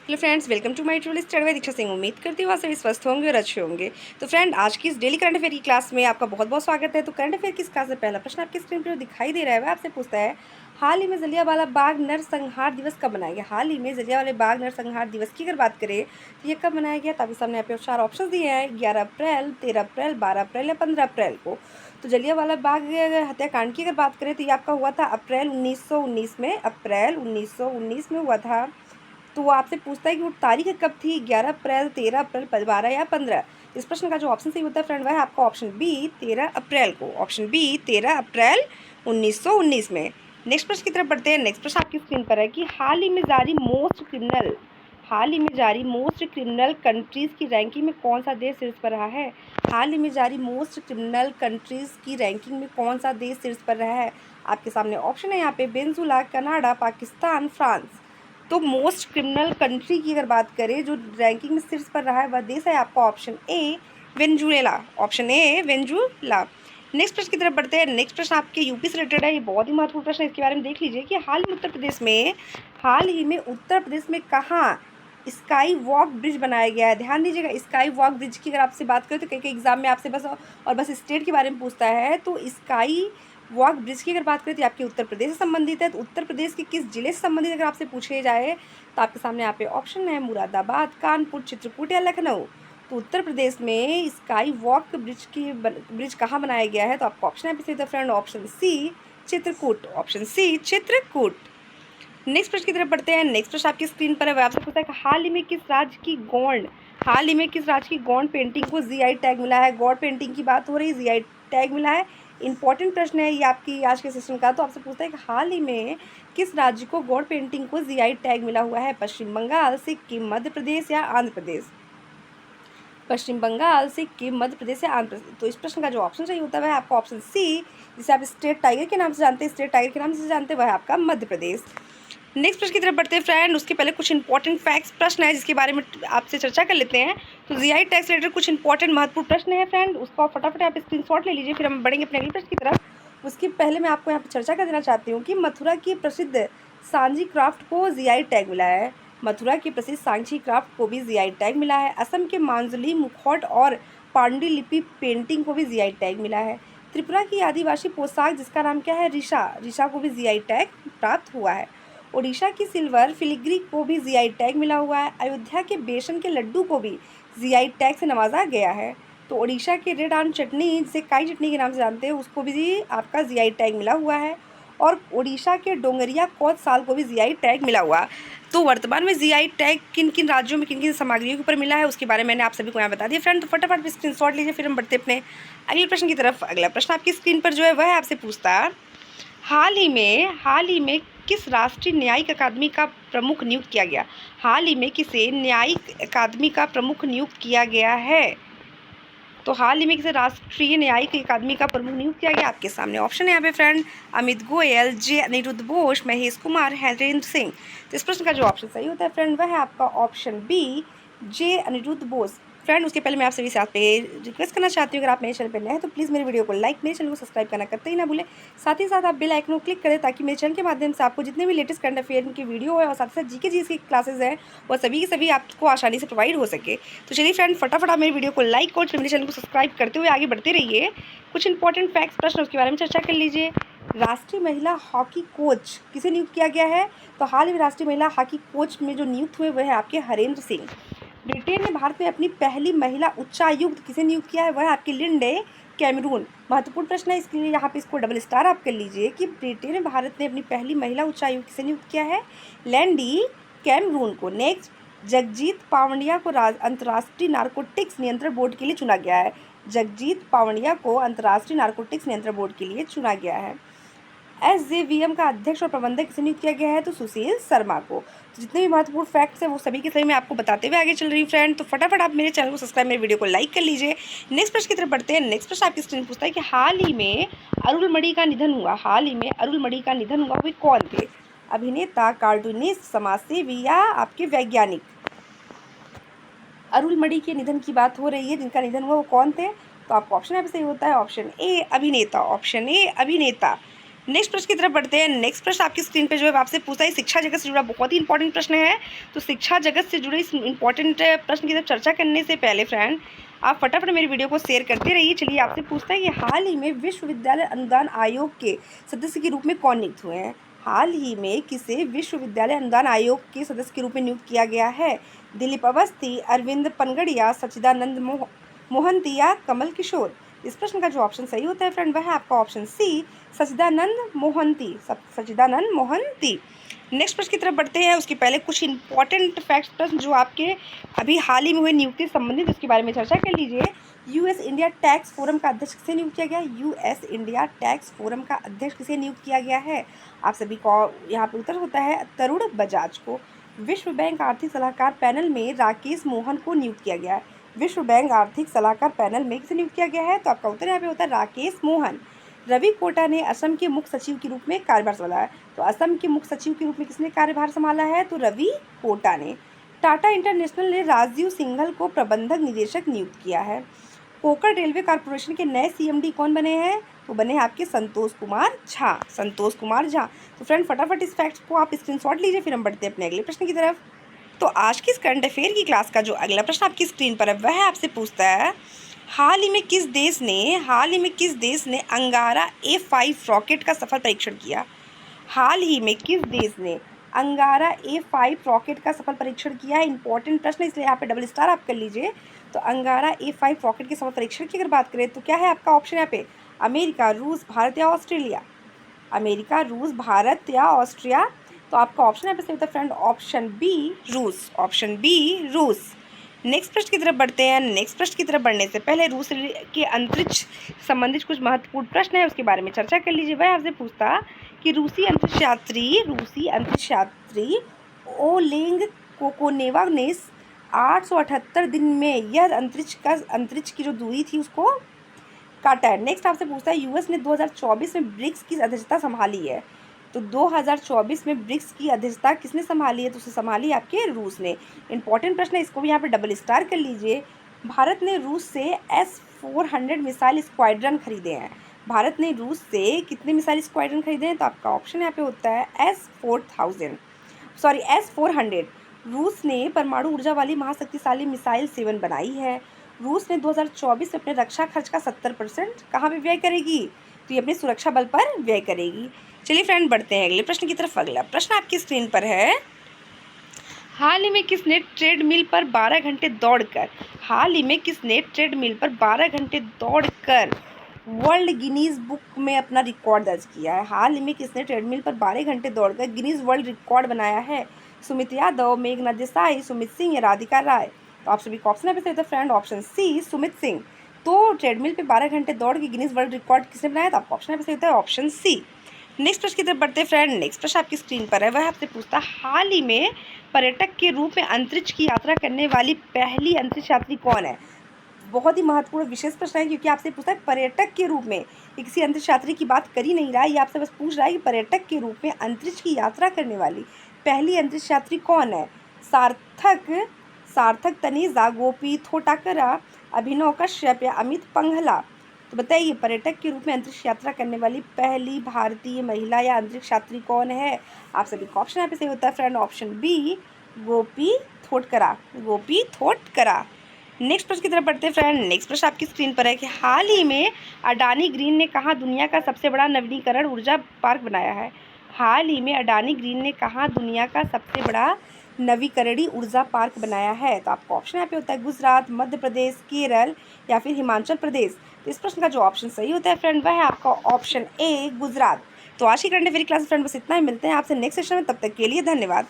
Hello friends, welcome to my truly study by Diksha Singh. उम्मीद करती हूँ आप सभी स्वस्थ होंगे और अच्छे होंगे। तो फ्रेंड, आज की इस डेली करंट अफेयर की क्लास में आपका बहुत बहुत स्वागत है। तो करंट अफेयर की इस क्लास में पहला प्रश्न आपकी स्क्रीन पर जो दिखाई दे रहा है वह आपसे पूछता है, हाल ही में जलियांवाला बाग नरसंहार दिवस कब मनाया गया। हाल ही में जलियांवाला बाग नरसंहार दिवस की अगर बात करें तो ये कब मनाया गया, तो आपके सामने यहाँ पे 4 ऑप्शन दिए हैं, 11 अप्रैल, 13 अप्रैल, 12 अप्रैल या 15 अप्रैल को। तो जलियांवाला बाग हत्याकांड की अगर बात करें तो ये आपका हुआ था अप्रैल 1919 में, अप्रैल 1919 में हुआ था। तो वो आपसे पूछता है कि वो तारीख कब थी, 11 अप्रैल, 13 अप्रैल, 12 या 15। इस प्रश्न का जो ऑप्शन सही होता है फ्रेंड वह है आपका ऑप्शन बी, 13 अप्रैल को। ऑप्शन बी, 13 अप्रैल 1919 में। नेक्स्ट प्रश्न की तरफ बढ़ते हैं। नेक्स्ट प्रश्न आपकी स्क्रीन पर है कि हाल ही में जारी मोस्ट क्रिमिनल कंट्रीज की रैंकिंग में कौन सा देश शीर्ष पर रहा है। हाल ही में जारी मोस्ट क्रिमिनल कंट्रीज की रैंकिंग में कौन सा देश शीर्ष पर रहा है। आपके सामने ऑप्शन है यहाँ पे, वेनेजुला, कनाडा, पाकिस्तान, फ्रांस। तो मोस्ट क्रिमिनल कंट्री की अगर बात करें जो रैंकिंग में शीर्ष पर रहा है वह देश है आपका option A, Venezuela. Option A, Venezuela. Next प्रश्न की तरफ बढ़ते हैं। नेक्स्ट प्रश्न आपके यूपी से रिलेटेड है। ये बहुत ही महत्वपूर्ण प्रश्न है, इसके बारे में देख लीजिए कि हाल ही में उत्तर प्रदेश में कहाँ स्काई वॉक ब्रिज बनाया गया है। ध्यान दीजिएगा, स्काई वॉक ब्रिज की अगर आपसे बात करें तो कई कई एग्जाम में आपसे बस स्टेट के बारे में पूछता है। तो स्काई वॉक ब्रिज की अगर बात करें तो आपके उत्तर प्रदेश से संबंधित है। तो उत्तर प्रदेश के किस जिले से संबंधित अगर आपसे पूछे जाए तो आपके सामने यहाँ पे ऑप्शन है, मुरादाबाद, कानपुर, चित्रकूट या लखनऊ। तो उत्तर प्रदेश में स्काई वॉक ब्रिज कहाँ बनाया गया है, तो आपका ऑप्शन है friend option C, Chitrakoot. Option C, Chitrakoot. Next प्रश्न की तरफ बढ़ते हैं। नेक्स्ट प्रश्न आपकी स्क्रीन पर है, वह आपसे पूछता है कि हाल ही में किस राज्य की गौंड पेंटिंग को जीआई टैग मिला है। गौंड पेंटिंग की बात हो रही है, जीआई टैग मिला है। इंपॉर्टेंट प्रश्न है ये आपकी आज के सेशन का। तो आपसे पूछता है कि हाल ही में किस राज्य को गौंड पेंटिंग को जीआई टैग मिला हुआ है। पश्चिम बंगाल, सिक्किम, मध्य प्रदेश या आंध्र प्रदेश। पश्चिम बंगाल, सिक्किम, मध्य प्रदेश या आंध्र प्रदेश। तो इस प्रश्न का जो ऑप्शन सही होता है वह आपका ऑप्शन सी, जिसे आप स्टेट टाइगर के नाम से जानते हैं, वह है आपका मध्य प्रदेश। नेक्स्ट प्रश्न की तरफ बढ़ते हैं फ्रेंड। उसके पहले कुछ इंपॉर्टेंट फैक्ट्स प्रश्न है जिसके बारे में आपसे चर्चा कर लेते हैं। तो जीआई टैग से रिलेटेड कुछ इंपॉर्टेंट महत्वपूर्ण प्रश्न है फ्रेंड, उसको आप फटाफट आप स्क्रीनशॉट ले लीजिए, फिर हम बढ़ेंगे अपने अगले प्रश्न की तरफ। उसके पहले मैं आपको यहाँ पर चर्चा कर देना चाहती हूँ कि मथुरा की प्रसिद्ध सांची क्राफ्ट को जीआई टैग मिला है। मथुरा की प्रसिद्ध सांची क्राफ्ट को भी जीआई टैग मिला है। असम के मांजुली मुखौट और पांडुलिपि पेंटिंग को भी जीआई टैग मिला है। त्रिपुरा की आदिवासी पोशाक जिसका नाम क्या है, ऋषा को भी जीआई टैग प्राप्त हुआ है। ओडिशा की सिल्वर फिलिग्री को भी जीआई टैग मिला हुआ है। अयोध्या के बेसन के लड्डू को भी जीआई टैग से नवाजा गया है। तो ओडिशा के रेड आम चटनी जिसे काई चटनी के नाम से जानते हैं उसको भी आपका जीआई टैग मिला हुआ है। और ओडिशा के डोंगरिया कौद साल को भी जीआई टैग मिला हुआ। तो वर्तमान में जीआई टैग किन किन राज्यों में किन किन सामग्रियों के ऊपर मिला है उसके बारे में मैंने आप सभी को यहाँ बता दिया फ्रेंड। तो फटाफट स्क्रीनशॉट लीजिए, फिर हम बढ़ते अपने अगले प्रश्न की तरफ। अगला प्रश्न आपकी स्क्रीन पर जो है वह आपसे पूछता है, हाल ही में किस राष्ट्रीय न्यायिक अकादमी का प्रमुख नियुक्त किया गया। हाल ही में किसे न्यायिक अकादमी का प्रमुख नियुक्त किया गया है। तो हाल ही में किसे राष्ट्रीय न्यायिक अकादमी का प्रमुख नियुक्त किया गया। आपके सामने ऑप्शन है यहाँ पे फ्रेंड, अमित गोयल, जे अनिरुद्ध बोस, महेश कुमार, हरेंद्र सिंह। तो इस प्रश्न का जो ऑप्शन सही होता है फ्रेंड वह है आपका ऑप्शन बी, जे अनिरुद्ध बोस। फ्रेंड, उसके पहले मैं आप सभी से रिक्वेस्ट करना चाहती हूँ, अगर आप मेरे चैनल पर नए हैं तो प्लीज़ मेरे वीडियो को लाइक, मेरे चैनल को सब्सक्राइब करना करते ही ना भूलें। साथ ही साथ आप बेल आइकन को क्लिक करें ताकि मेरे चैनल के माध्यम से आपको जितने भी लेटेस्ट करंट अफेयर की वीडियो है और साथ ही साथ जीके की क्लासेस हैं वह सभी की सभी आपको आसानी से प्रोवाइड हो सके। तो चलिए फ्रेंड, फटाफट आप मेरे वीडियो को लाइक और मेरे चैनल को सब्सक्राइब करते हुए आगे बढ़ते रहिए। कुछ इंपॉर्टेंट फैक्ट्स प्रश्न उसके बारे में चर्चा कर लीजिए। राष्ट्रीय महिला हॉकी कोच किसे नियुक्त किया गया है। तो हाल ही में राष्ट्रीय महिला हॉकी कोच में जो नियुक्त हुए वह है आपके हरेंद्र सिंह। ब्रिटेन ने भारत में अपनी पहली महिला उच्चायुक्त किसे नियुक्त किया है, वह आपकी लिंडे कैमरून। महत्वपूर्ण प्रश्न है, इसके लिए यहाँ पे इसको डबल स्टार आप कर लीजिए कि ब्रिटेन ने भारत ने अपनी पहली महिला उच्चायुक्त किसे नियुक्त किया है, लैंडी कैमरून को। नेक्स्ट, जगजीत पावंडिया को अंतर्राष्ट्रीय नारकोटिक्स नियंत्रण बोर्ड के लिए चुना गया है। जगजीत पावंडिया को अंतर्राष्ट्रीय नारकोटिक्स नियंत्रण बोर्ड के लिए चुना गया है। एसजेवीएम का अध्यक्ष और प्रबंधक किसे नियुक्त किया गया है, तो सुशील शर्मा को। तो जितने भी महत्वपूर्ण फैक्ट्स हैं वो सभी के सभी मैं आपको बताते हुए आगे चल रही हूँ फ्रेंड। तो फटाफट आप मेरे चैनल को सब्सक्राइब, मेरे वीडियो को लाइक कर लीजिए। नेक्स्ट प्रश्न की तरफ बढ़ते हैं। नेक्स्ट प्रश्न आपकी स्क्रीन पूछता है कि हाल ही में अरुलमणि का निधन हुआ, वे कौन थे। अभिनेता, कार्टूनिस्ट, समाजसेवी या आपके वैज्ञानिक। अरुलमणि के निधन की बात हो रही है, जिनका निधन हुआ वो कौन थे। तो आपका ऑप्शन यहाँ पे सही होता है ऑप्शन ए, अभिनेता। ऑप्शन ए, अभिनेता। नेक्स्ट प्रश्न की तरफ बढ़ते हैं। नेक्स्ट प्रश्न आपकी स्क्रीन पे जो है आपसे पूछा है शिक्षा जगत से जुड़ा बहुत ही इंपॉर्टेंट प्रश्न है। तो शिक्षा जगत से जुड़े इस इंपॉर्टेंट प्रश्न की तरफ चर्चा करने से पहले फ्रेंड आप फटाफट मेरी वीडियो को शेयर करते रहिए। चलिए आपसे पूछता है कि हाल ही में विश्वविद्यालय अनुदान आयोग के सदस्य के रूप में कौन नियुक्त हुए हैं? हाल ही में किसे विश्वविद्यालय अनुदान आयोग के सदस्य के रूप में नियुक्त किया गया है? दिलीप अवस्थी, अरविंद पनगड़िया, सच्चिदानंद मोहंती या कमल किशोर? इस प्रश्न का जो ऑप्शन सही होता है फ्रेंड वह है आपका ऑप्शन सी, सच्चिदानंद मोहंती। सच्चिदानंद मोहंती। नेक्स्ट प्रश्न की तरफ बढ़ते हैं। उसके पहले कुछ इंपॉर्टेंट फैक्ट्स प्रश्न जो आपके अभी हाल ही में हुए नियुक्ति से संबंधित उसके बारे में चर्चा कर लीजिए। यूएस इंडिया टैक्स फोरम का अध्यक्ष किसे नियुक्त किया गया? यूएस इंडिया टैक्स फोरम का अध्यक्ष किसे नियुक्त किया गया है? आप सभी को यहाँ पर उत्तर होता है तरुण बजाज को। विश्व बैंक आर्थिक सलाहकार पैनल में राकेश मोहन को नियुक्त किया गया है। विश्व बैंक आर्थिक सलाहकार पैनल में किसे नियुक्त किया गया है? तो आपका उत्तर यहाँ पे होता है राकेश मोहन। रवि कोटा ने असम के मुख्य सचिव के रूप में कार्यभार संभाला है। तो असम के मुख्य सचिव के रूप में किसने कार्यभार संभाला है? तो रवि कोटा ने। टाटा इंटरनेशनल ने राजीव सिंघल को प्रबंधक निदेशक नियुक्त किया है। कोकण रेलवे कॉर्पोरेशन के नए सीएमडी कौन बने हैं? तो बने हैं आपके संतोष कुमार झा। संतोष कुमार झा। तो फ्रेंड फटाफट इस फैक्ट्स को आप स्क्रीनशॉट लीजिए, फिर हम बढ़ते हैं अपने अगले प्रश्न की तरफ। तो आज की इस करंट अफेयर की क्लास का जो अगला प्रश्न आपकी स्क्रीन पर है वह आपसे पूछता है हाल ही में किस देश ने अंगारा A5 रॉकेट का सफल परीक्षण किया? हाल ही में किस देश ने अंगारा A5 रॉकेट का सफल परीक्षण किया है? इंपॉर्टेंट प्रश्न है, इसलिए यहाँ पे डबल स्टार आप कर लीजिए। तो अंगारा A5 रॉकेट के सफल परीक्षण की अगर बात करें तो क्या है आपका ऑप्शन यहाँ पे? अमेरिका, रूस, भारत या ऑस्ट्रेलिया? अमेरिका, रूस, भारत या ऑस्ट्रिया? तो आपका ऑप्शन यहाँ पे सही होता है फ्रेंड ऑप्शन बी, रूस। ऑप्शन बी, रूस। नेक्स्ट प्रश्न की तरफ बढ़ते हैं। नेक्स्ट प्रश्न की तरफ बढ़ने से पहले रूस के अंतरिक्ष संबंधित कुछ महत्वपूर्ण प्रश्न है उसके बारे में चर्चा कर लीजिए। वह आपसे पूछता कि रूसी अंतरिक्ष यात्री ओलेग कोकोनेवा ने 878 दिन में यह अंतरिक्ष की जो दूरी थी उसको काटा है। नेक्स्ट आपसे पूछता है यूएस ने 2024 में ब्रिक्स की अध्यक्षता संभाली है। तो 2024 में ब्रिक्स की अध्यक्षता किसने संभाली है? तो उसे संभाली आपके रूस ने। इंपॉर्टेंट प्रश्न है, इसको भी यहाँ पे डबल स्टार कर लीजिए। भारत ने रूस से S-400 मिसाइल स्क्वाड्रन खरीदे हैं। भारत ने रूस से कितने मिसाइल स्क्वाड्रन खरीदे हैं? तो आपका ऑप्शन यहाँ पे होता है S-400। रूस ने परमाणु ऊर्जा वाली महाशक्तिशाली मिसाइल 7 बनाई है। रूस ने 2024 में अपने रक्षा खर्च का 70% कहाँ पे व्यय करेगी? तो ये अपने सुरक्षा बल पर व्यय करेगी। चलिए फ्रेंड बढ़ते हैं अगले प्रश्न की तरफ। अगला प्रश्न आपकी स्क्रीन पर है हाल ही में किसने ट्रेडमिल पर 12 घंटे दौड़कर वर्ल्ड गिनीज बुक में अपना रिकॉर्ड दर्ज किया है? हाल ही में किसने ट्रेडमिल पर 12 घंटे दौड़कर गिनीज वर्ल्ड रिकॉर्ड बनाया है? सुमित यादव, मेघना देसाई, सुमित सिंह या राधिका राय? तो आप सभी को ऑप्शन यहाँ पे सही है friend option C, Sumit Singh. तो ट्रेडमिल पे 12 घंटे दौड़ के गिनीज वर्ल्ड रिकॉर्ड किसने बनाया? तो आपका ऑप्शन यहाँ पे सही होता है ऑप्शन सी। नेक्स्ट प्रश्न की तरफ बढ़ते हैं फ्रेंड। नेक्स्ट प्रश्न आपकी स्क्रीन पर है वह आपसे पूछता हाल ही में पर्यटक के रूप में अंतरिक्ष की यात्रा करने वाली पहली अंतरिक्ष यात्री कौन है? बहुत ही महत्वपूर्ण विशेष प्रश्न है क्योंकि आपसे पूछता है पर्यटक के रूप में, किसी अंतरिक्ष यात्री की बात कर ही नहीं रहा है, ये आपसे बस पूछ रहा है कि पर्यटक के रूप में अंतरिक्ष की यात्रा करने वाली पहली अंतरिक्ष यात्री कौन है? सार्थक तनेजा, गोपी थोटाकरा, अभिनव कश्यप या अमित पंघला? तो बताइए पर्यटक के रूप में अंतरिक्ष यात्रा करने वाली पहली भारतीय महिला या अंतरिक्ष यात्री कौन है? आप सभी का ऑप्शन यहाँ पे सही होता है फ्रेंड ऑप्शन बी, गोपी थोटकरा। नेक्स्ट प्रश्न की तरफ बढ़ते हैं फ्रेंड। नेक्स्ट प्रश्न आपकी स्क्रीन पर है कि हाल ही में अडानी ग्रीन ने कहाँ दुनिया का सबसे बड़ा नवीनीकरण ऊर्जा पार्क बनाया है? हाल ही में अडानी ग्रीन ने कहाँ दुनिया का सबसे बड़ा नवीकरणीय ऊर्जा पार्क बनाया है? तो आपका ऑप्शन यहाँ पे होता है गुजरात, मध्य प्रदेश, केरल या फिर हिमाचल प्रदेश। तो इस प्रश्न का जो ऑप्शन सही होता है फ्रेंड वह है आपका ऑप्शन ए, गुजरात। तो आज की करंट अफेयर क्लास फ्रेंड बस इतना ही, मिलते हैं आपसे नेक्स्ट सेशन में, तब तक के लिए धन्यवाद।